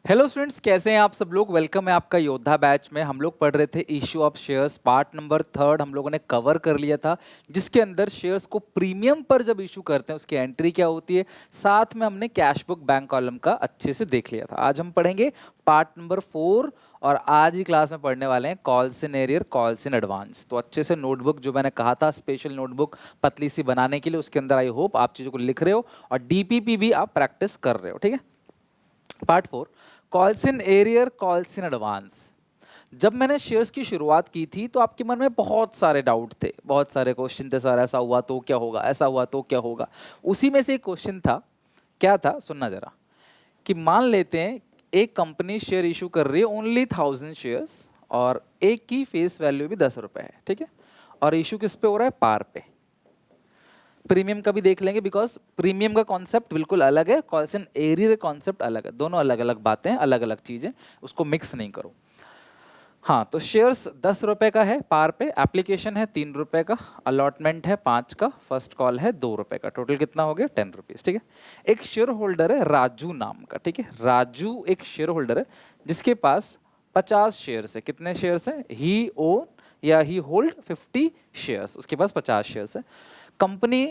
Hello students, कैसे हैं आप सब लोग। वेलकम है आपका योद्धा बैच में। हम लोग पढ़ रहे थे issue of shares, part number 3 हम लोगों ने कवर कर लिया था, जिसके अंदर शेयर्स को प्रीमियम पर जब इशू करते हैं उसकी एंट्री क्या होती है। साथ में हमने कैश बुक बैंक कॉलम का अच्छे से देख लिया था। आज हम पढ़ेंगे पार्ट नंबर 4 और आज ही क्लास में पढ़ने वाले हैं calls in arrear, calls in advance. तो अच्छे से नोटबुक, जो मैंने कहा था स्पेशल नोटबुक पतली सी बनाने के लिए, उसके अंदर आई होप आप चीज़ों को लिख रहे हो और डीपीपी भी आप प्रैक्टिस कर रहे हो। ठीक है, part 4 calls in arrear, calls in advance. जब मैंने शेयर्स की शुरुआत की थी तो आपके मन में बहुत सारे डाउट थे, बहुत सारे क्वेश्चन थे। सर ऐसा हुआ तो क्या होगा, ऐसा हुआ तो क्या होगा। उसी में से एक क्वेश्चन था, क्या था सुनना जरा, कि मान लेते हैं एक कंपनी शेयर इशू कर रही है ओनली 1000 शेयर्स और एक की फेस वैल्यू भी 10 रुपए है। ठीक है, और इशू किस पे हो रहा है, पार पे। प्रीमियम का भी देख लेंगे, बिकॉज प्रीमियम का कॉन्सेप्ट बिल्कुल अलग है, कॉल्स इन एरियर का कॉन्सेप्ट अलग है। दोनों अलग अलग बातें हैं, अलग अलग चीजें, उसको मिक्स नहीं करो। हाँ, तो शेयर्स 10 रुपए का है पार पे, एप्लीकेशन है 3 रुपए का, अलॉटमेंट है 5 का, फर्स्ट कॉल है 2 रुपए का, टोटल कितना हो गया 10 रुपीज। ठीक है, एक शेयर होल्डर है राजू नाम का। ठीक है, राजू एक शेयर होल्डर है जिसके पास 50 शेयर्स है। कितने शेयर्स है, ही ओन या ही होल्ड 50 शेयर्स, उसके पास 50 शेयर्स है। कंपनी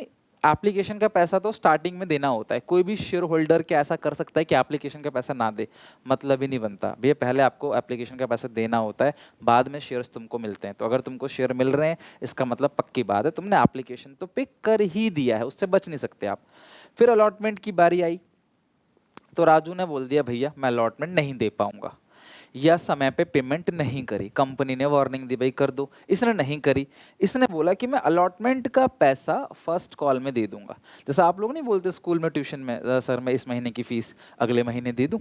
एप्लीकेशन का पैसा तो स्टार्टिंग में देना होता है। कोई भी शेयर होल्डर क्या ऐसा कर सकता है कि एप्लीकेशन का पैसा ना दे, मतलब ही नहीं बनता भैया। पहले आपको एप्लीकेशन का पैसा देना होता है, बाद में शेयर्स तुमको मिलते हैं। तो अगर तुमको शेयर मिल रहे हैं, इसका मतलब पक्की बात है तुमने एप्लीकेशन तो पे कर ही दिया है, उससे बच नहीं सकते आप। फिर अलॉटमेंट की बारी आई तो राजू ने बोल दिया भैया मैं अलॉटमेंट नहीं दे पाऊंगा, या समय पे पेमेंट नहीं करी। कंपनी ने वार्निंग दी भाई कर दो, इसने नहीं करी। इसने बोला कि मैं अलॉटमेंट का पैसा फर्स्ट कॉल में दे दूंगा। जैसा आप लोग नहीं बोलते स्कूल में, ट्यूशन में, सर मैं इस महीने की फीस अगले महीने दे दूं।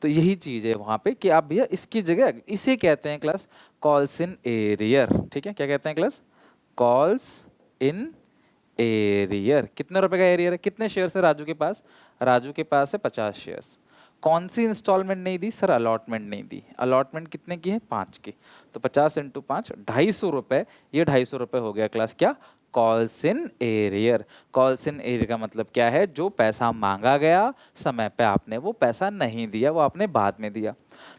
तो यही चीज है वहां पे कि आप भैया इसकी जगह, इसे कहते हैं क्लास कॉल्स इन एरियर। ठीक है, क्या कहते हैं क्लास, कॉल्स इन एरियर। कितने रुपए का एरियर है, कितने शेयर्स है राजू के पास, राजू के पास है 50 शेयर्स। कौन सी इंस्टॉलमेंट नहीं दी सर, अलॉटमेंट नहीं दी। अलॉटमेंट कितने की है, 5 की। तो 50 इंटू 5 250 रुपए, ये 250 रुपए हो गया क्लास क्या, calls in arrear. Calls in arrear का मतलब क्या है, जो पैसा मांगा गया समय पे आपने वो पैसा नहीं दिया, वो आपने बाद में दिया।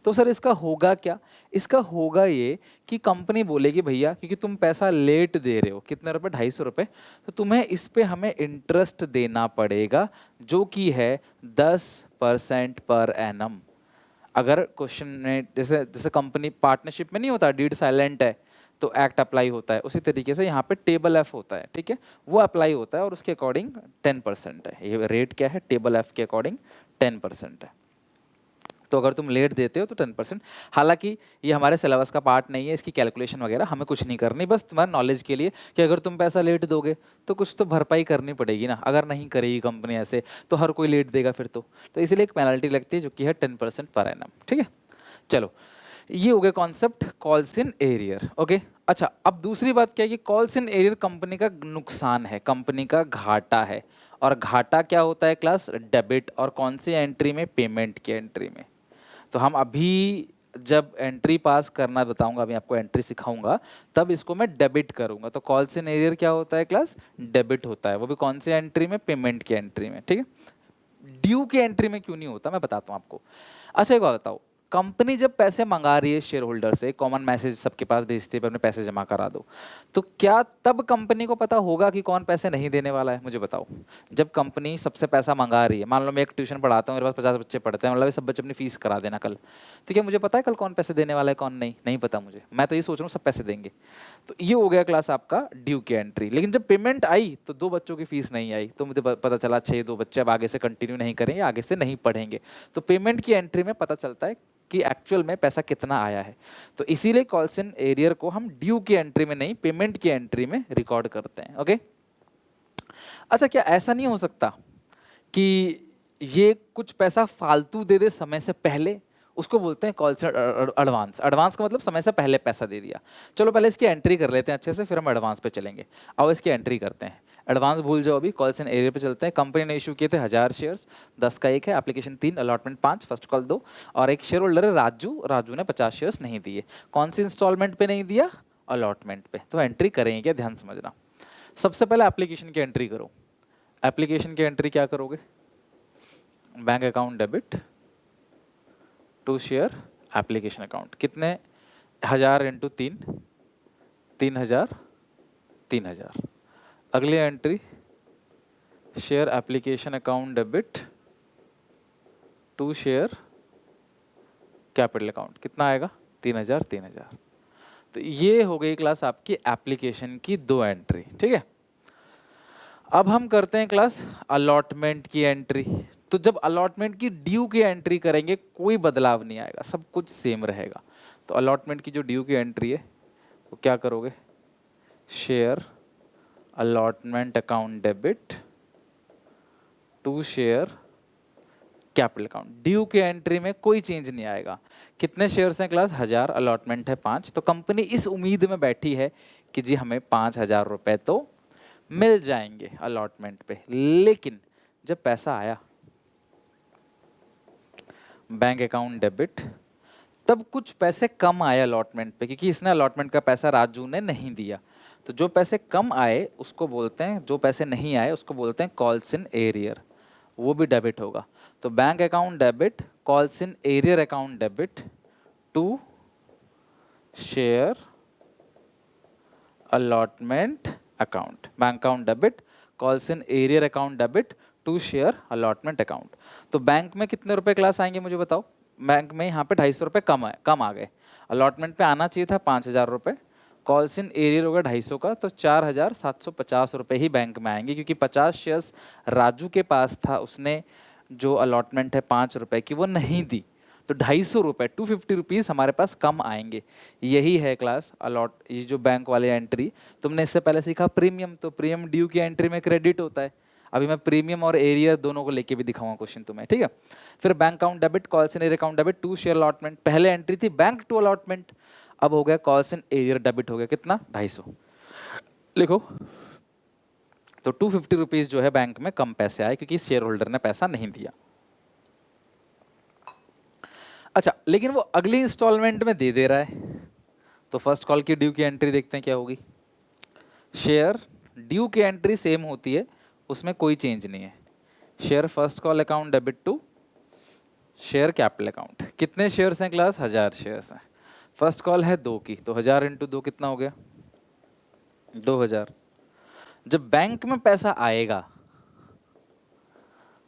तो सर इसका होगा क्या, इसका होगा ये कि कंपनी बोलेगी भैया क्योंकि तुम पैसा लेट दे रहे हो, कितने रुपए, 250 रुपए, तो तुम्हें इस पे हमें इंटरेस्ट देना पड़ेगा, जो कि है 10% पर एनम। अगर क्वेश्चन में जैसे जैसे कंपनी पार्टनरशिप में नहीं होता डीड साइलेंट है तो एक्ट अप्लाई होता है, उसी तरीके से यहाँ पे टेबल एफ होता है। ठीक है, वो अप्लाई होता है और उसके अकॉर्डिंग 10% है। ये रेट क्या है, टेबल एफ के अकॉर्डिंग 10% है। तो अगर तुम लेट देते हो तो 10%। हालांकि ये हमारे सिलेबस का पार्ट नहीं है, इसकी कैलकुलेशन वगैरह हमें कुछ नहीं करनी, बस तुम्हारे नॉलेज के लिए कि अगर तुम पैसा लेट दोगे तो कुछ तो भरपाई करनी पड़ेगी ना। अगर नहीं करेगी कंपनी ऐसे तो हर कोई लेट देगा फिर तो इसलिए एक पेनल्टी लगती है जो कि है 10% पर एनम। ठीक है, चलो ये हो गया concept calls in arrear. Okay, अच्छा अब दूसरी बात क्या है कि कॉल्स इन एरियर कंपनी का नुकसान है, कंपनी का घाटा है। और घाटा क्या होता है क्लास, डेबिट। और कौन सी एंट्री में, पेमेंट की एंट्री में। तो हम अभी जब एंट्री पास करना बताऊंगा, अभी आपको एंट्री सिखाऊंगा, तब इसको मैं डेबिट करूंगा। तो कॉल्स इन एरियर क्या होता है क्लास, डेबिट होता है, वो भी कौन सी एंट्री में, पेमेंट की एंट्री में। ठीक है, ड्यू की एंट्री में क्यों नहीं होता मैं बताता हूं आपको। अच्छा एक बात बताओ, कंपनी जब पैसे मंगा रही है शेयर होल्डर से, कॉमन मैसेज सबके पास भेजती है अपने पैसे जमा करा दो, तो क्या तब कंपनी को पता होगा कि कौन पैसे नहीं देने वाला है, मुझे बताओ। जब कंपनी सबसे पैसा मंगा रही है, मान लो मैं एक ट्यूशन पढ़ाता हूँ, मेरे पास 50 बच्चे पढ़ते हैं, मतलब ये सब बच्चे अपनी फीस करा देना कल, तो क्या मुझे पता है कल कौन पैसे देने वाला है कौन नहीं, नहीं पता मुझे। मैं तो ये सोच रहा हूँ सब पैसे देंगे। तो ये हो गया क्लास आपका ड्यू की एंट्री। लेकिन जब पेमेंट आई तो 2 बच्चों की फीस नहीं आई, तो मुझे पता चला 2 बच्चे अब आगे से कंटिन्यू नहीं करेंगे, आगे से नहीं पढ़ेंगे। तो पेमेंट की एंट्री में पता चलता है कि एक्चुअल में पैसा कितना आया है। तो इसीलिए कॉल्स इन एरियर को हम ड्यू की एंट्री में नहीं, पेमेंट की एंट्री में रिकॉर्ड करते हैं। ओके, अच्छा क्या ऐसा नहीं हो सकता कि ये कुछ पैसा फालतू दे दे समय से पहले, उसको बोलते हैं कॉल से एडवांस। एडवांस का मतलब समय से पहले पैसा दे दिया। चलो पहले इसकी एंट्री कर लेते हैं अच्छे से, फिर हम एडवांस पे चलेंगे। आओ इसकी एंट्री करते हैं। एडवांस भूल जाओ, अभी कॉल्स इन एरिया पे चलते हैं। कंपनी ने इशू किए थे 1000 शेयर्स, 10 का एक है, एप्लीकेशन 3, अलॉटमेंट 5, फर्स्ट कॉल 2, और एक शेयर होल्डर है राजू, राजू ने 50 शेयर्स नहीं दिए। कौन सी इंस्टॉलमेंट पे नहीं दिया, अलॉटमेंट पे। तो एंट्री करेंगे क्या, ध्यान समझना। सबसे पहले एप्लीकेशन की एंट्री करो। एप्लीकेशन की एंट्री क्या करोगे, bank account debit, to share application account. कितने? 1000 इंटू 3, 3000, 3000। अगली entry share application account debit to share capital account. कितना आएगा? 3000, 3000। तो ये हो गई क्लास आपकी एप्लीकेशन की 2 एंट्री। ठीक है, अब हम करते हैं क्लास अलॉटमेंट की एंट्री। तो जब अलॉटमेंट की ड्यू की एंट्री करेंगे कोई बदलाव नहीं आएगा, सब कुछ सेम रहेगा। तो अलॉटमेंट की जो ड्यू की एंट्री है वो क्या करोगे? Share allotment account debit to share capital account. Due की एंट्री में कोई चेंज नहीं आएगा। कितने शेयर्स हैं क्लास? 1000, अलॉटमेंट है 5। तो कंपनी इस उम्मीद में बैठी है कि जी हमें 5000 रुपए तो मिल जाएंगे अलॉटमेंट पे। लेकिन जब पैसा आया बैंक अकाउंट डेबिट, तब कुछ पैसे कम आए अलॉटमेंट पे, क्योंकि इसने अलॉटमेंट का पैसा राजू ने नहीं दिया। तो जो पैसे कम आए उसको बोलते हैं, जो पैसे नहीं आए उसको बोलते हैं कॉल्स इन एरियर, वो भी डेबिट होगा। तो bank account debit, calls in arrear account debit to share allotment account. Bank account debit, calls in arrear account debit to share allotment account. तो बैंक में कितने रुपए क्लास आएंगे मुझे बताओ? बैंक में यहाँ पे 250 रुपये कम आ गए। अलॉटमेंट पे आना चाहिए था 5000 रुपये, कॉल्स इन एरियर होगा 250 का, तो 4750 रुपये ही बैंक में आएंगे, क्योंकि 50 शेयर्स राजू के पास था, उसने जो अलॉटमेंट है 5 रुपये की वो नहीं दी। तो 250 रुपये, 250 रुपीज़ हमारे पास कम आएंगे। यही है क्लास अलॉट, ये जो बैंक वाले एंट्री। तुमने इससे पहले सीखा प्रीमियम, तो प्रीमियम ड्यू की एंट्री में क्रेडिट होता है। अभी मैं प्रीमियम और एरियर दोनों को लेके भी दिखाऊंगा क्वेश्चन तुम्हें, ठीक है। फिर bank account debit, calls in arrear account debit to share allotment. पहले एंट्री थी बैंक टू अलॉटमेंट, अब हो गया कॉल्स इन एरियर डेबिट हो गया कितना? 250। लिखो। तो 250 रुपीज जो है बैंक में कम पैसे आए, क्योंकि शेयर होल्डर ने पैसा नहीं दिया। अच्छा, लेकिन वो अगली इंस्टॉलमेंट में दे रहा है। तो फर्स्ट कॉल की ड्यू की एंट्री देखते हैं क्या होगी। शेयर ड्यू की एंट्री सेम होती है, उसमें कोई चेंज नहीं है। Share first call account debit to share capital account. कितने शेयर्स हैं क्लास? 1000 शेयर्स हैं। फर्स्ट कॉल है 2 की, तो 1000 इंटू 2 कितना हो गया? 2000। जब बैंक में पैसा आएगा,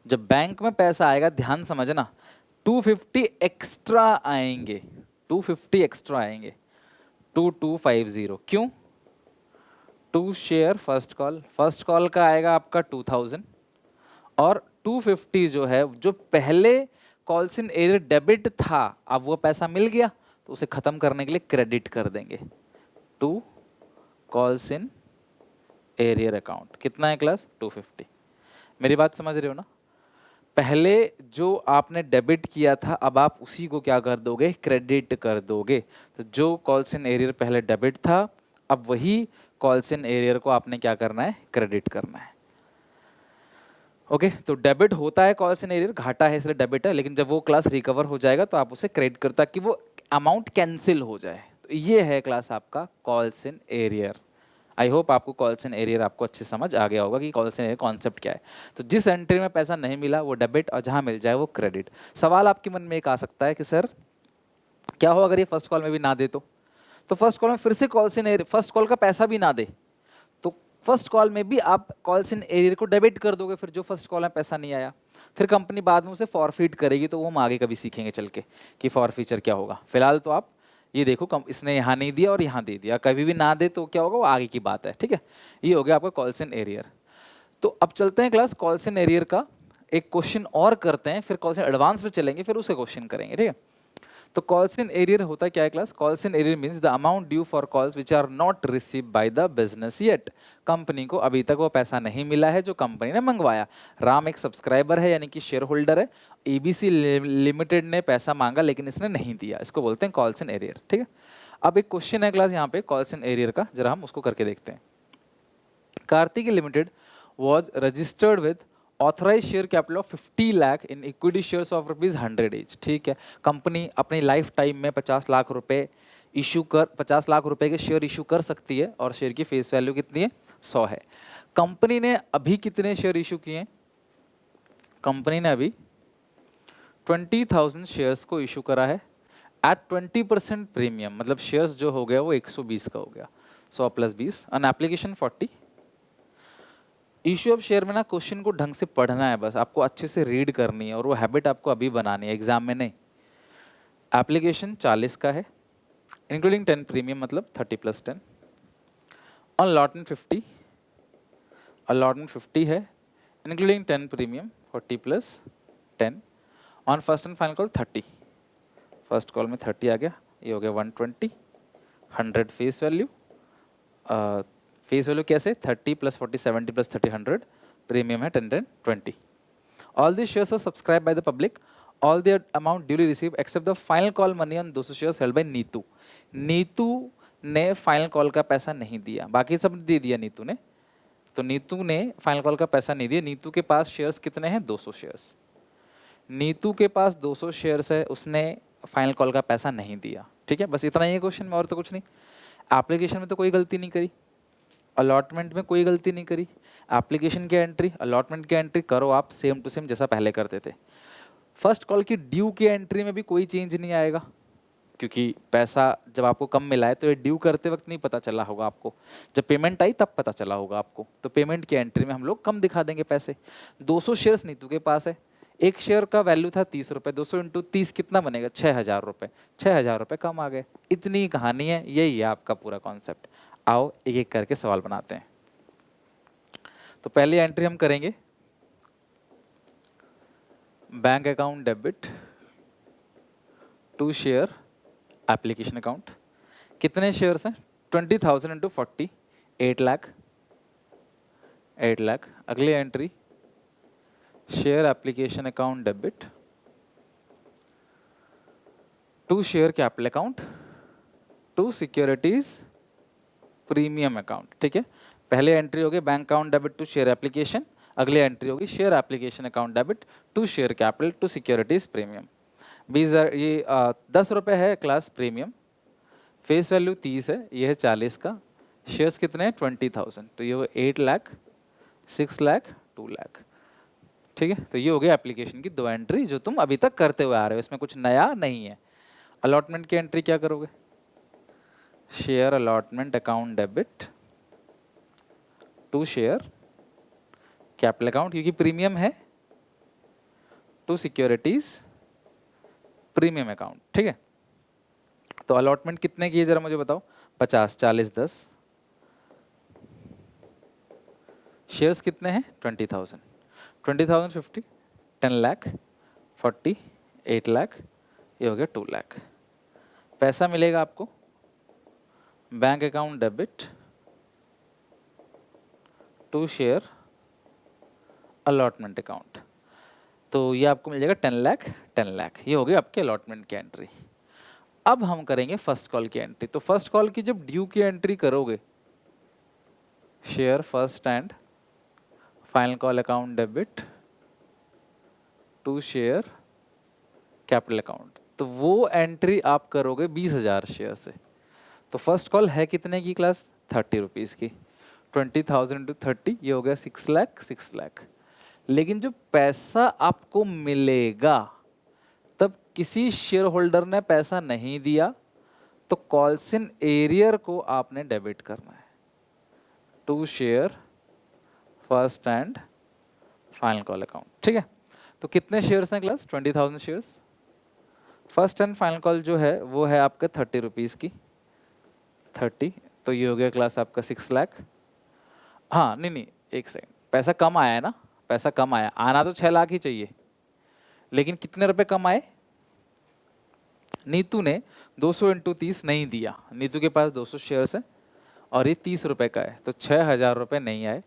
जब बैंक में पैसा आएगा, ध्यान समझना, 250 एक्स्ट्रा आएंगे, 250 एक्स्ट्रा आएंगे, 2250। क्यों? To share first call, first call का आएगा आपका 2000, और 250 जो है, जो पहले कॉल्स इन एरियर डेबिट था, अब वो पैसा मिल गया तो उसे खत्म करने के लिए क्रेडिट कर देंगे to calls in arrear account. कितना है क्लास? 250। मेरी बात समझ रहे हो ना? पहले जो आपने डेबिट किया था, अब आप उसी को क्या कर दोगे? क्रेडिट कर दोगे। तो जो कॉल्स इन एरियर पहले डेबिट था, अब वही कॉल्स इन एरियर को आपने क्या करना है? क्रेडिट करना है। ओके, तो डेबिट होता है कॉल्स इन एरियर, घाटा है इसलिए डेबिट है, लेकिन जब वो क्लास रिकवर हो जाएगा तो आप उसे क्रेडिट करता, ताकि वो अमाउंट कैंसिल हो जाए। तो ये है क्लास आपका calls in arrear. I hope आपको कॉल्स इन एरियर आपको अच्छे समझ आ गया होगा कि कॉल्स इन एरियर कॉन्सेप्ट क्या है। तो जिस एंट्री में पैसा नहीं मिला वो डेबिट, और जहां मिल जाए वो क्रेडिट। सवाल आपके मन में एक आ सकता है कि सर क्या हो अगर ये फर्स्ट कॉल में भी ना दे तो फर्स्ट कॉल में फिर से calls in arrear, first call का पैसा भी ना दे तो फर्स्ट कॉल में भी आप कॉल्स इन एरियर को डेबिट कर दोगे, फिर जो फर्स्ट कॉल में पैसा नहीं आया, फिर कंपनी बाद में उसे फॉरफिट करेगी। तो वो हम आगे कभी सीखेंगे चल के कि फॉरफीचर क्या होगा। फिलहाल तो आप ये देखो, इसने यहाँ नहीं दिया और यहाँ दे दिया, कभी भी ना दे तो क्या होगा वो आगे की बात है, ठीक है। ये हो गया आपका कॉल्स इन एरियर। तो अब चलते हैं क्लास कॉल्स इन एरियर का एक क्वेश्चन और करते हैं, फिर कॉल्स इन एडवांस पे चलेंगे, फिर उसे क्वेश्चन करेंगे, ठीक है। तो कॉल्स इन एरियर होता क्या है class? Calls in arrear means the amount due for calls which are not receive by the business yet. Company को अभी तक वो पैसा नहीं मिला है जो कंपनी ने मंगवाया। राम एक सब्सक्राइबर है, यानी कि शेयर होल्डर है। एबीसी लिमिटेड ने पैसा मांगा लेकिन इसने नहीं दिया, इसको बोलते हैं कॉल्स इन एरियर, ठीक है। अब एक क्वेश्चन है क्लास यहाँ पे कॉल्स इन एरियर का, जरा हम उसको करके देखते हैं। Kartik limited was registered with authorise share capital of 50 lakh in equity shares of ₹100 each, ठीक है। कंपनी अपनी लाइफ टाइम में 50 लाख रुपए इशू कर 50 लाख रुपए के शेयर इशू कर सकती है, और शेयर की फेस वैल्यू कितनी है? 100 है। कंपनी ने अभी कितने शेयर इशू किए? कंपनी ने अभी 20,000 शेयर्स को इशू करा है एट 20% प्रीमियम, मतलब शेयर्स जो हो गया वो 120 का हो गया, 100 + 20 on application 40। Issue of share में ना क्वेश्चन को ढंग से पढ़ना है, बस आपको अच्छे से रीड करनी है और वो हैबिट आपको अभी बनानी है, एग्जाम में नहीं। एप्लीकेशन 40 का है, इंक्लूडिंग 10 प्रीमियम, मतलब 30 + 10 ऑन अलॉटमेंट 50, अलॉटमेंट 50 है, including 10 premium 40 + 10 on first and final call 30, first call में 30 आ गया, ये हो गया 120, 100 फेस वैल्यू, फेस वैल्यू कैसे 30 + 40 70 + 30 100, प्रीमियम है 10 10 20। All the shares are subscribe by the public, all the amount duly receive except the final call money on 200 shares held by Neetu. Neetu ने final call का पैसा नहीं दिया, बाकी सब दे दिया नीतू ने, तो नीतू ने फाइनल कॉल का पैसा नहीं दिया। नीतू के पास शेयर्स कितने हैं 200 शेयर्स, नीतू के पास 200 शेयर्स है, उसने फाइनल कॉल का पैसा नहीं दिया, ठीक है, बस इतना ही है क्वेश्चन में, और तो कुछ नहीं। एप्लीकेशन में तो कोई गलती नहीं करी, अलॉटमेंट में कोई गलती नहीं करी, एप्लीकेशन की एंट्री अलॉटमेंट की एंट्री करो आप सेम टू सेम जैसा पहले करते थे। फर्स्ट कॉल की ड्यू की एंट्री में भी कोई चेंज नहीं आएगा, क्योंकि पैसा जब आपको कम मिला है तो ये ड्यू करते वक्त नहीं पता चला होगा आपको, जब पेमेंट आई तब पता चला होगा आपको, तो पेमेंट की एंट्री में हम लोग कम दिखा देंगे पैसे। 200 शेयर्स नीतू के पास है, एक शेयर का वैल्यू था 30 रुपये, 200 × 30 कितना बनेगा 6,000 रुपये, 6,000 रुपये कम आ गए, इतनी कहानी है, यही है आपका पूरा कॉन्सेप्ट। आओ एक एक करके सवाल बनाते हैं। तो पहली एंट्री हम करेंगे bank account debit to share application account. कितने शेयर्स हैं 20,000 × 40 8 लाख, 8 लाख। अगली entry share application account debit to share capital account to securities premium account, ठीक है। पहले एंट्री होगी bank account debit to share application, अगली एंट्री होगी share application account debit to share capital to securities premium. 20,000 ये 10 रुपये है class premium, face value 30 है, ये है 40 का, शेयर्स कितने हैं 20,000, तो ये 8 लाख 6 लाख 2 लाख, ठीक है। तो ये हो गया एप्लीकेशन की 2 एंट्री जो तुम अभी तक करते हुए आ रहे हो, इसमें कुछ नया नहीं है। अलॉटमेंट की एंट्री क्या करोगे, share allotment account debit to share capital account, क्योंकि प्रीमियम है, टू सिक्योरिटीज प्रीमियम अकाउंट, ठीक है। तो अलॉटमेंट कितने की है जरा मुझे बताओ, 50 40 10, शेयर्स कितने हैं 20,000, 20,000 50 10 लाख 40 8 लाख, ये हो गया 2 लाख। पैसा मिलेगा आपको bank account debit to share allotment account, तो ये आपको मिल जाएगा 10 लाख 10 लाख, ये हो गया आपके अलॉटमेंट की एंट्री। अब हम करेंगे फर्स्ट कॉल की एंट्री। तो फर्स्ट कॉल की जब ड्यू की एंट्री करोगे, share first and final call account debit to share capital account, तो वो एंट्री आप करोगे 20,000 शेयर से। तो फर्स्ट कॉल है कितने की क्लास 30 रुपीज़ की, 20,000 × 30, ये हो गया 6 लाख 6 लाख। लेकिन जो पैसा आपको मिलेगा तब किसी शेयर होल्डर ने पैसा नहीं दिया, तो कॉल्स इन एरियर को आपने डेबिट करना है to share first and final call account, ठीक है। तो कितने शेयर्स हैं class 20,000 shares, first and final call जो है वो है आपका 30 रुपीज़ की, 30, तो ये हो गया क्लास आपका 6 लाख। हाँ नहीं एक सेकंड, पैसा कम आया है ना, पैसा कम आया, आना तो 6 लाख ही चाहिए, लेकिन कितने रुपए कम आए, नीतू ने 200 × 30 नहीं दिया, नीतू के पास 200 शेयर्स है और ये 30 रुपए का है, तो 6,000 रुपये नहीं आए,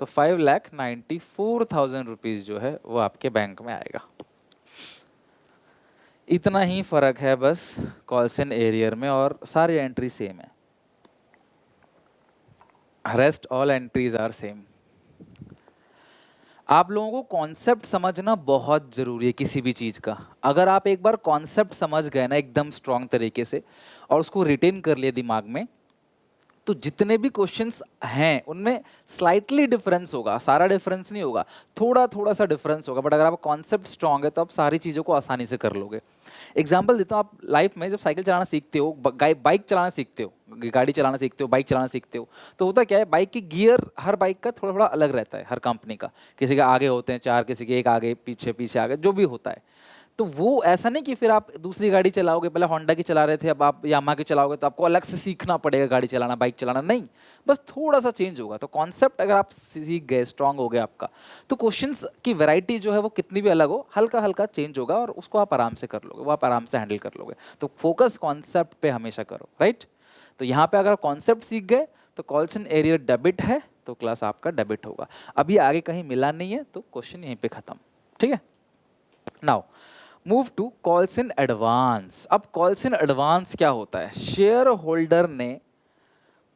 तो 5,94,000 रुपीज़ जो है वो आपके बैंक में आएगा। इतना ही फर्क है बस कॉल्स इन एरियर में, और सारी एंट्री सेम है, rest all entries are same. आप लोगों को कॉन्सेप्ट समझना बहुत जरूरी है किसी भी चीज का। अगर आप एक बार कॉन्सेप्ट समझ गए ना एकदम स्ट्रांग तरीके से और उसको रिटेन कर लिए दिमाग में, तो जितने भी क्वेश्चंस हैं उनमें स्लाइटली डिफरेंस होगा, सारा डिफरेंस नहीं होगा, थोड़ा थोड़ा सा डिफरेंस होगा, बट अगर आपका कॉन्सेप्ट स्ट्रांग है तो आप सारी चीज़ों को आसानी से कर लोगे। एग्जाम्पल देता हूँ, आप लाइफ में जब साइकिल चलाना सीखते हो, बाइक चलाना सीखते हो, गाड़ी चलाना सीखते हो, बाइक चलाना सीखते हो, तो होता क्या है, बाइक की गियर हर बाइक का थोड़ा थोड़ा अलग रहता है, हर कंपनी का, किसी के आगे होते हैं चार, किसी के एक आगे पीछे, पीछे आगे, जो भी होता है। तो वो ऐसा नहीं कि फिर आप दूसरी गाड़ी चलाओगे, पहले होंडा की चला रहे थे अब आप यामा की चलाओगे, तो आपको अलग से सीखना पड़ेगा गाड़ी चलाना, बाइक चलाना, नहीं, बस थोड़ा सा चेंज होगा। तो कॉन्सेप्ट अगर आप सीख गए, स्ट्रांग हो गया आपका, तो क्वेश्चंस की वैरायटी जो है वो कितनी भी अलग हो, हल्का हल्का चेंज होगा और उसको आप आराम से कर लोगे, वो आप आराम से हैंडल कर लोगे। तो फोकस कॉन्सेप्ट पे हमेशा करो, राइट। तो यहाँ पे अगर कॉन्सेप्ट सीख गए तो कॉल्स इन एरियर डेबिट है, तो क्लास आपका डेबिट होगा। अभी आगे कहीं मिला नहीं है तो क्वेश्चन यहीं पे खत्म, ठीक है। Now move to calls in advance. अब कॉल्स इन एडवांस क्या होता है, शेयर होल्डर ने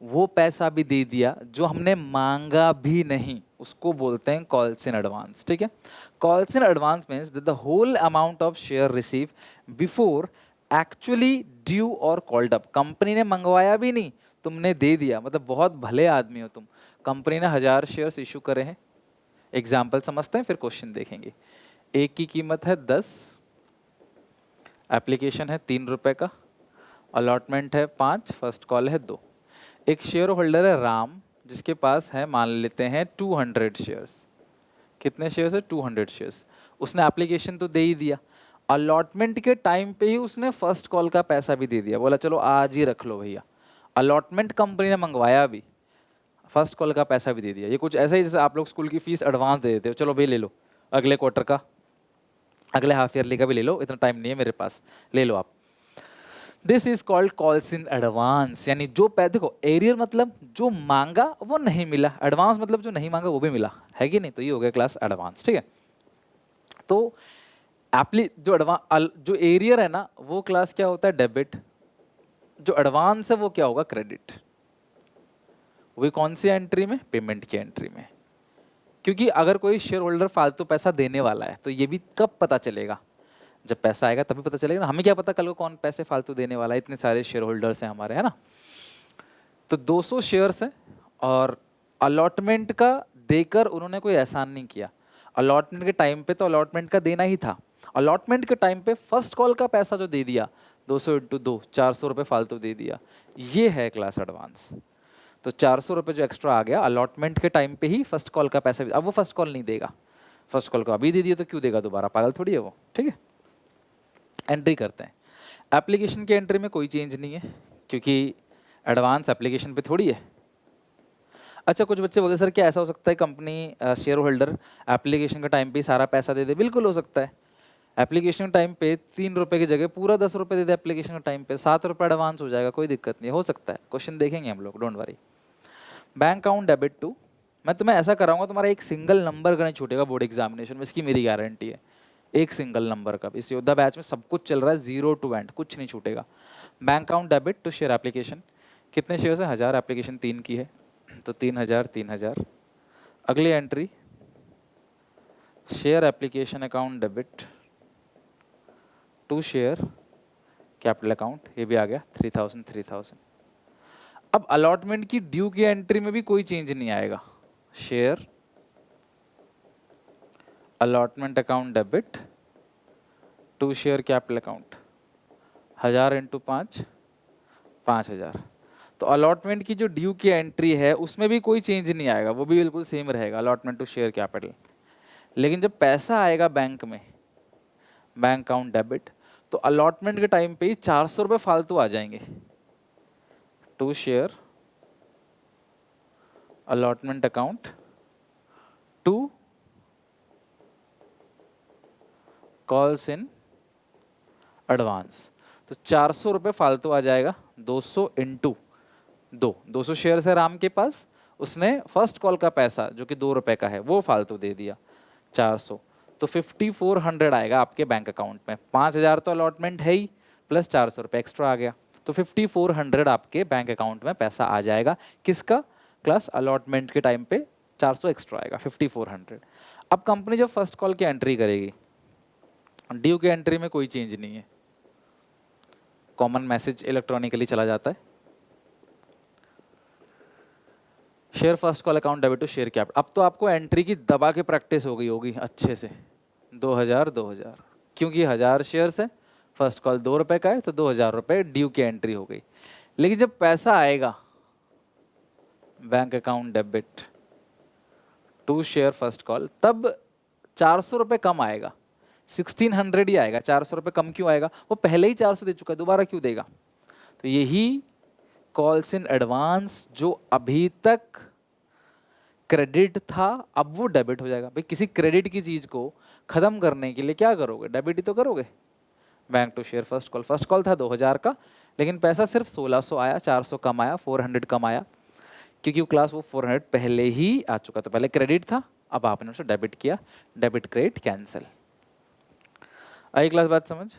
वो पैसा भी दे दिया जो हमने मांगा भी नहीं, उसको बोलते हैं कॉल्स इन एडवांस, ठीक है। Calls in advance means the whole amount of share receive before actually due और कॉल्ड अप। कंपनी ने मंगवाया भी नहीं, तुमने दे दिया, मतलब बहुत भले आदमी हो तुम। कंपनी ने 1000 शेयर्स इशू करे हैं, एग्जाम्पल समझते हैं फिर क्वेश्चन देखेंगे। एक की कीमत है 10, एप्लीकेशन है 3 रुपए का, अलॉटमेंट है 5, फर्स्ट कॉल है 2। एक शेयर होल्डर है राम, जिसके पास है मान लेते हैं 200 शेयर्स। कितने शेयर्स है, 200 शेयर्स। उसने एप्लीकेशन तो दे ही दिया, अलॉटमेंट के टाइम पे ही उसने फर्स्ट कॉल का पैसा भी दे दिया, बोला चलो आज ही रख लो भैया। अलॉटमेंट कंपनी ने मंगवाया भी, फर्स्ट कॉल का पैसा भी दे दिया। ये कुछ ऐसा ही जैसे आप लोग स्कूल की फीस एडवांस दे देते हो, चलो भाई ले लो, अगले क्वार्टर का, अगले हाफ ईयरली का भी ले लो, इतना टाइम नहीं है मेरे पास, ले लो आप। This is called calls in advance, यानी जो देखो, एरियर मतलब जो मांगा वो नहीं मिला, एडवांस मतलब जो नहीं मांगा वो भी मिला, है कि नहीं। तो ये हो गया क्लास एडवांस, ठीक है। तो जो एरियर है ना वो क्लास क्या होता है, डेबिट। जो एडवांस है वो क्या होगा, क्रेडिट। वो कौन सी एंट्री में, पेमेंट की एंट्री में। क्योंकि अगर कोई शेयर होल्डर फालतू पैसा देने वाला है तो ये भी कब पता चलेगा, जब पैसा आएगा तभी पता चलेगा ना। हमें क्या पता कल को कौन पैसे फालतू देने वाला है, इतने सारे शेयर होल्डर्स हैं हमारे, है ना। तो 200 शेयर्स हैं और अलॉटमेंट का देकर उन्होंने कोई एहसान नहीं किया। अलॉटमेंट के टाइम पे तो अलॉटमेंट का देना ही था, अलॉटमेंट के टाइम पे फर्स्ट कॉल का पैसा जो दे दिया, 200 इंटू 2, 400 रुपये फालतू दे दिया, ये है क्लास एडवांस। तो 400 रुपये जो एक्स्ट्रा आ गया अलॉटमेंट के टाइम पे ही फर्स्ट कॉल का पैसा, अब वो फर्स्ट कॉल नहीं देगा, फर्स्ट कॉल को अभी दे दिया तो क्यों देगा दोबारा, पागल थोड़ी है वो, ठीक है। एंट्री करते हैं। एप्लीकेशन की एंट्री में कोई चेंज नहीं है क्योंकि एडवांस एप्लीकेशन पे थोड़ी है। अच्छा, कुछ बच्चे बोलते सर क्या ऐसा हो सकता है कंपनी शेयर होल्डर एप्लीकेशन के टाइम पे सारा पैसा दे दे, बिल्कुल हो सकता है। एप्लीकेशन टाइम पे 3 रुपए की जगह पूरा 10 रुपए दे दे, एप्लीकेशन के टाइम पे 7 रुपए एडवांस हो जाएगा, कोई दिक्कत नहीं, हो सकता है। क्वेश्चन देखेंगे हम लोग, don't worry. Bank account debit to, मैं तुम्हें ऐसा कराऊंगा तुम्हारा एक सिंगल नंबर का नहीं छूटेगा बोर्ड एग्जामिनेशन में, इसकी मेरी गारंटी है। एक सिंगल नंबर का, इस योद्धा बैच में सब कुछ चल रहा है, 0 टू एंड, कुछ नहीं छूटेगा। Bank account debit to share application, कितने शेयर्स है, 1000, एप्लीकेशन 3 की है तो 3000 3000। अगली entry share application account debit to share capital account, ये भी आ गया 3000 3000। अब अलॉटमेंट की ड्यू की एंट्री में भी कोई चेंज नहीं आएगा, share allotment account debit to share capital account, 1000 into 5, 5000। तो अलॉटमेंट की जो ड्यू की एंट्री है उसमें भी कोई चेंज नहीं आएगा, वो भी बिल्कुल सेम रहेगा, अलॉटमेंट टू शेयर कैपिटल। लेकिन जब पैसा आएगा बैंक में, बैंक अकाउंट डेबिट, तो अलॉटमेंट के टाइम पे ही 400 रुपये फालतू आ जाएंगे, to share allotment account to calls in advance. तो 400 रुपये फालतू आ जाएगा, 200 इंटू 2, 200 शेयर है राम के पास, उसने फर्स्ट कॉल का पैसा जो कि 2 रुपए का है वो फालतू दे दिया 400, तो 5400 आएगा आपके बैंक अकाउंट में। 5000 तो अलॉटमेंट है ही, प्लस 400 रुपये एक्स्ट्रा आ गया, तो 5400 आपके बैंक अकाउंट में पैसा आ जाएगा। किसका, क्लास अलॉटमेंट के टाइम पे 400 एक्स्ट्रा आएगा, 5400। अब कंपनी जब फर्स्ट कॉल की एंट्री करेगी, ड्यू की एंट्री में कोई चेंज नहीं है, कॉमन मैसेज इलेक्ट्रॉनिकली चला जाता है। Share first call account debit to share capital. अब तो आपको एंट्री की दबा के प्रैक्टिस हो गई होगी अच्छे से। 2000 2000, क्योंकि 1000 शेयर्स है, फर्स्ट कॉल 2 रुपए का है, तो 2000 रुपए ड्यू की एंट्री हो गई। लेकिन जब पैसा आएगा bank account debit to share first call, तब 400 रुपए कम आएगा, 1600 ही आएगा। 400 रुपए कम क्यों आएगा? वो पहले ही 400 दे चुका है, दोबारा क्यों देगा? तो यही कॉल्स इन एडवांस जो अभी तक क्रेडिट था, अब वो डेबिट हो जाएगा। भाई किसी क्रेडिट की चीज को खत्म करने के लिए क्या करोगे? डेबिट ही तो करोगे। Bank to share first call, first call था 2000 का, लेकिन पैसा सिर्फ 1600 आया, 400 कम आया, 400 कम आया, क्योंकि वो क्लास वो 400 पहले ही आ चुका था। पहले क्रेडिट था, अब आपने उसे डेबिट किया, डेबिट क्रेडिट कैंसिल। आई क्लास बात समझ?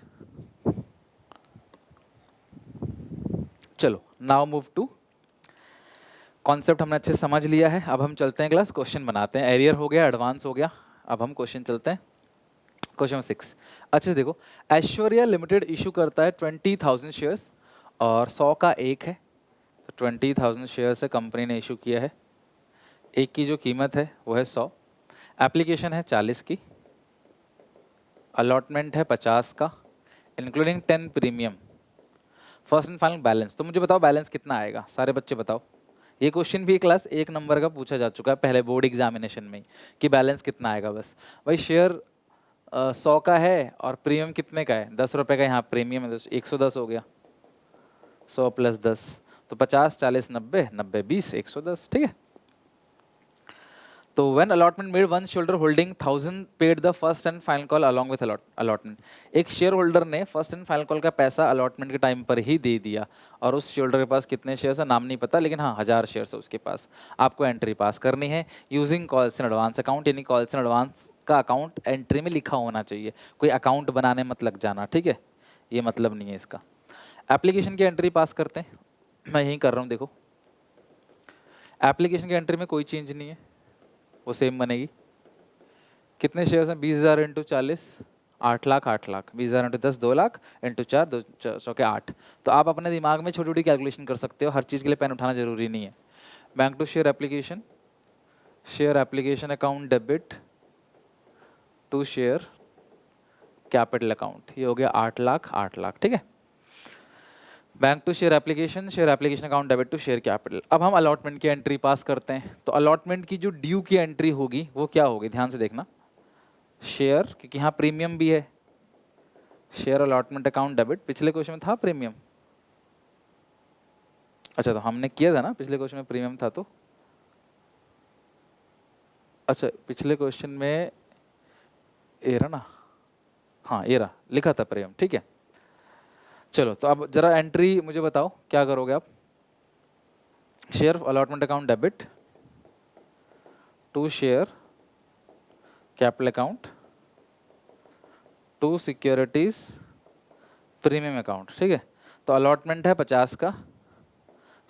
चलो नाउ मूव टू, कॉन्सेप्ट हमने अच्छे से समझ लिया है। अब हम चलते हैं क्लास, क्वेश्चन बनाते हैं। एरियर हो गया, एडवांस हो गया, अब हम क्वेश्चन चलते हैं। क्वेश्चन 6 अच्छे से देखो। ऐश्वर्या लिमिटेड इशू करता है 20,000 शेयर्स और 100 का एक है, तो 20,000 शेयर्स है कंपनी ने इशू किया है। एक की जो कीमत है वो है 100, एप्लीकेशन है 40 की, अलॉटमेंट है 50 का, including 10 premium, first and final balance. तो मुझे बताओ बैलेंस कितना आएगा, सारे बच्चे बताओ। ये क्वेश्चन भी क्लास 1 नंबर का पूछा जा चुका है पहले बोर्ड एग्जामिनेशन में कि बैलेंस कितना आएगा। बस भाई शेयर 100 का है और प्रीमियम कितने का है? 10 रुपये का। यहाँ प्रीमियम है 110 हो गया, 100 + 10 तो 50, 40, 90, 90, 20, 110। ठीक है। तो when allotment made, one share holder holding 1000 paid the first and final call along with allotment. एक शेयर होल्डर ने फर्स्ट एंड फाइनल कॉल का पैसा अलॉटमेंट के टाइम पर ही दे दिया, और उस शेयर होल्डर के पास कितने शेयर्स है नाम नहीं पता, लेकिन हाँ 1000 शेयर्स है उसके पास। आपको एंट्री पास करनी है using calls in advance account, यानी कॉल्स इन एडवांस का अकाउंट एंट्री में लिखा होना चाहिए, कोई अकाउंट बनाने मत लग जाना। ठीक है, ये मतलब नहीं है इसका। एप्लीकेशन की एंट्री पास करते हैं, मैं यहीं कर रहा हूँ। देखो एप्लीकेशन की एंट्री में कोई चेंज नहीं है, वो सेम बनेगी। कितने शेयर्स हैं? 20,000 into 40, 8 lakh, 8 lakh, 20,000 into 10, 2 lakh, into 4, 2 चौके 8। तो आप अपने दिमाग में छोटी छोटी कैलकुलेशन कर सकते हो, हर चीज़ के लिए पेन उठाना जरूरी नहीं है। Bank to share application account debit to share capital account, ये हो गया 8 लाख, 8 लाख। ठीक है। Bank to share application account debit to share capital. अब हम अलॉटमेंट की एंट्री पास करते हैं। तो अलॉटमेंट की जो ड्यू की एंट्री होगी वो क्या होगी, ध्यान से देखना। शेयर, क्योंकि यहाँ प्रीमियम भी है, शेयर अलॉटमेंट अकाउंट डेबिट, पिछले क्वेश्चन में था प्रीमियम। अच्छा तो हमने किया था ना पिछले क्वेश्चन में प्रीमियम था, तो अच्छा पिछले क्वेश्चन में ये रहा ना, हाँ ये रहा, लिखा था प्रीमियम। ठीक है। चलो तो अब जरा एंट्री मुझे बताओ क्या करोगे आप। Share allotment account debit to share capital account to securities premium account. ठीक है। तो अलॉटमेंट है 50 का,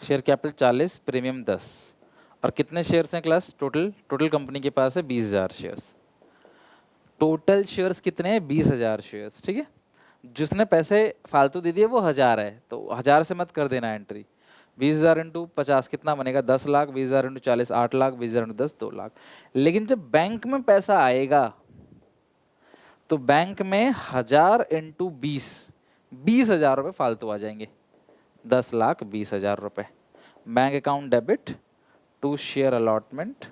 शेयर कैपिटल 40, प्रीमियम 10, और कितने शेयर्स हैं क्लास? टोटल कंपनी के पास है 20,000 शेयर्स। टोटल शेयर्स कितने हैं? 20,000 शेयर्स। ठीक है। जिसने पैसे फालतू दे दिए वो 1000 है, तो 1000 से मत कर देना एंट्री। 20,000 इंटू 50 कितना बनेगा? 10 लाख, 20,000 इंटू 40 8 लाख, 20,000 इंटू 10 2 लाख। लेकिन जब बैंक में पैसा आएगा तो बैंक में 1000 इंटू 20,000 रुपये फालतू आ जाएंगे, 10 लाख 20,000 रुपये। Bank account debit to share allotment,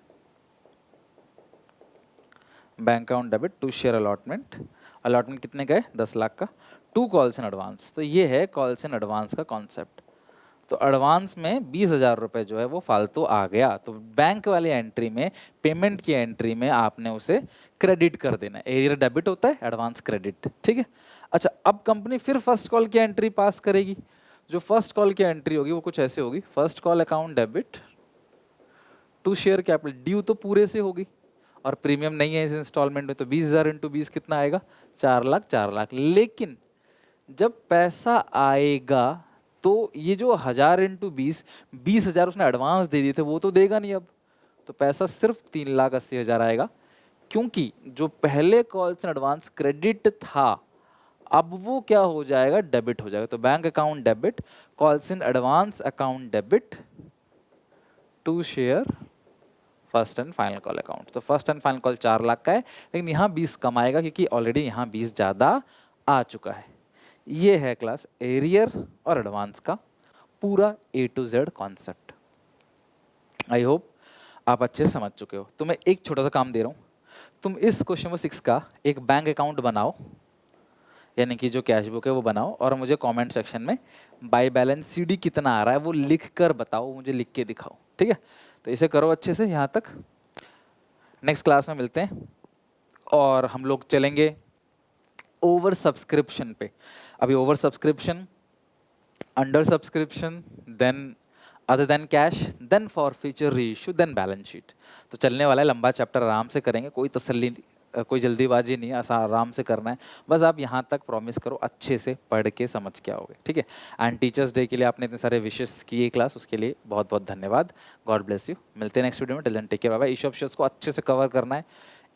bank account debit to share allotment. Allotment कितने का है? 10 लाख का, टू कॉल्स इन एडवांस। तो ये है कॉल्स इन एडवांस का कॉन्सेप्ट। तो एडवांस में 20,000 रुपये जो है वो फालतू आ गया, तो बैंक वाली एंट्री में, पेमेंट की एंट्री में आपने उसे क्रेडिट कर देना। एरियर डेबिट होता है, एडवांस क्रेडिट। ठीक है। अच्छा अब कंपनी फिर फर्स्ट कॉल की एंट्री पास करेगी। जो फर्स्ट कॉल की एंट्री होगी वो कुछ ऐसे होगी। First call account debit to share capital, due तो पूरे से होगी और प्रीमियम नहीं है इस इंस्टॉलमेंट में, तो 20,000 इंटू 20 कितना आएगा? 4 लाख, 4 लाख। लेकिन जब पैसा आएगा तो ये जो 1000 इंटू 20,000 उसने एडवांस दे दिए थे वो तो देगा नहीं अब, तो पैसा सिर्फ 3,80,000 आएगा, क्योंकि जो पहले कॉल्स इन एडवांस क्रेडिट था अब वो क्या हो जाएगा? डेबिट हो जाएगा। तो bank account debit, calls in advance account debit to share first and final call account. तो first and final call 4 lakh का है, लेकिन यहाँ 20 कम आएगा क्योंकि ऑलरेडी यहाँ 20 ज़्यादा आ चुका है। ये है क्लास एरियर और एडवांस का पूरा A to Z concept. I hope आप अच्छे से समझ चुके हो। तो मैं एक छोटा सा काम दे रहा हूँ, तुम इस क्वेश्चन नंबर 6 का एक बैंक अकाउंट बनाओ, यानी कि जो कैश बुक है वो बनाओ, और मुझे कमेंट सेक्शन में बाय बैलेंस CD कितना आ रहा है वो लिख कर बताओ, मुझे लिख के दिखाओ, ठीक है। तो इसे करो अच्छे से यहाँ तक। नेक्स्ट क्लास में मिलते हैं और हम लोग चलेंगे ओवर सब्सक्रिप्शन पे। अभी over subscription, under subscription, then other than cash, then for future reissue, then balance sheet. तो चलने वाला है लंबा चैप्टर, आराम से करेंगे, कोई तसल्ली कोई जल्दीबाजी नहीं है, आराम से करना है। बस आप यहाँ तक प्रॉमिस करो अच्छे से पढ़ के समझ के आओगे, ठीक है। एंड टीचर्स डे के लिए आपने इतने सारे विशेष किए क्लास, उसके लिए बहुत बहुत धन्यवाद। God bless you. मिलते हैं नेक्स्ट वीडियो में। Till then take care, bye bye. Issue of shares को अच्छे से कवर करना है,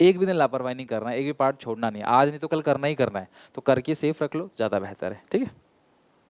एक भी दिन लापरवाही नहीं करना है, एक भी पार्ट छोड़ना नहीं है। आज नहीं तो कल करना ही करना है, तो करके सेफ रख लो, ज़्यादा बेहतर है, ठीक है।